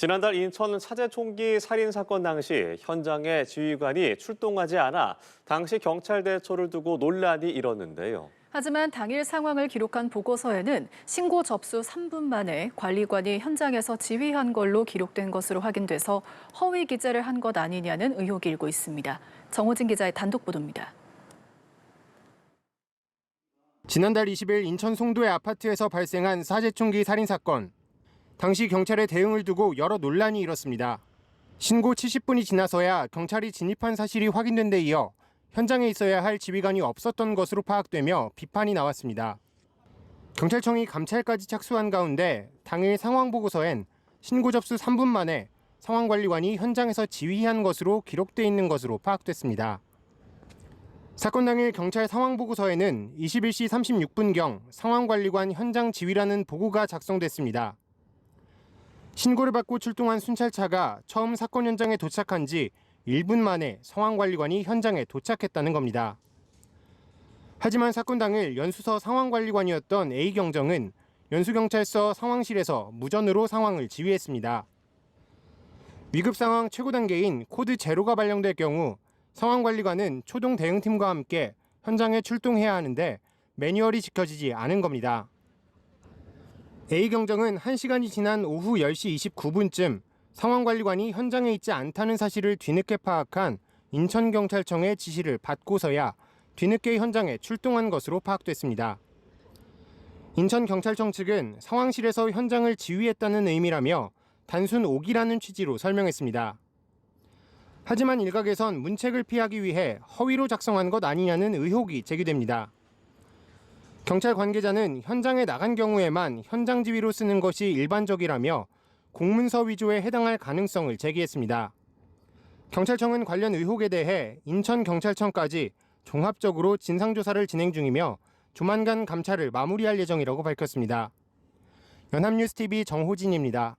지난달 인천 사제 총기 살인 사건 당시 현장에 지휘관이 출동하지 않아 당시 경찰 대처를 두고 논란이 일었는데요. 하지만 당일 상황을 기록한 보고서에는 신고 접수 3분 만에 관리관이 현장에서 지휘한 걸로 기록된 것으로 확인돼서 허위 기재를 한 것 아니냐는 의혹이 일고 있습니다. 정호진 기자의 단독 보도입니다. 지난달 20일 인천 송도의 아파트에서 발생한 사제 총기 살인 사건. 당시 경찰의 대응을 두고 여러 논란이 일었습니다. 신고 70분이 지나서야 경찰이 진입한 사실이 확인된 데 이어 현장에 있어야 할 지휘관이 없었던 것으로 파악되며 비판이 나왔습니다. 경찰청이 감찰까지 착수한 가운데 당일 상황 보고서엔 신고 접수 3분 만에 상황관리관이 현장에서 지휘한 것으로 기록돼 있는 것으로 파악됐습니다. 사건 당일 경찰 상황 보고서에는 21시 36분경 상황관리관 현장 지휘라는 보고가 작성됐습니다. 신고를 받고 출동한 순찰차가 처음 사건 현장에 도착한 지 1분 만에 상황관리관이 현장에 도착했다는 겁니다. 하지만 사건 당일 연수서 상황관리관이었던 A경정은 연수경찰서 상황실에서 무전으로 상황을 지휘했습니다. 위급 상황 최고 단계인 코드 제로가 발령될 경우 상황관리관은 초동 대응팀과 함께 현장에 출동해야 하는데 매뉴얼이 지켜지지 않은 겁니다. A경정은 1시간이 지난 오후 10시 29분쯤 상황관리관이 현장에 있지 않다는 사실을 뒤늦게 파악한 인천경찰청의 지시를 받고서야 뒤늦게 현장에 출동한 것으로 파악됐습니다. 인천경찰청 측은 상황실에서 현장을 지휘했다는 의미라며 단순 오기라는 취지로 설명했습니다. 하지만 일각에선 문책을 피하기 위해 허위로 작성한 것 아니냐는 의혹이 제기됩니다. 경찰 관계자는 현장에 나간 경우에만 현장 지휘로 쓰는 것이 일반적이라며 공문서 위조에 해당할 가능성을 제기했습니다. 경찰청은 관련 의혹에 대해 인천경찰청까지 종합적으로 진상조사를 진행 중이며 조만간 감찰을 마무리할 예정이라고 밝혔습니다. 연합뉴스TV 정호진입니다.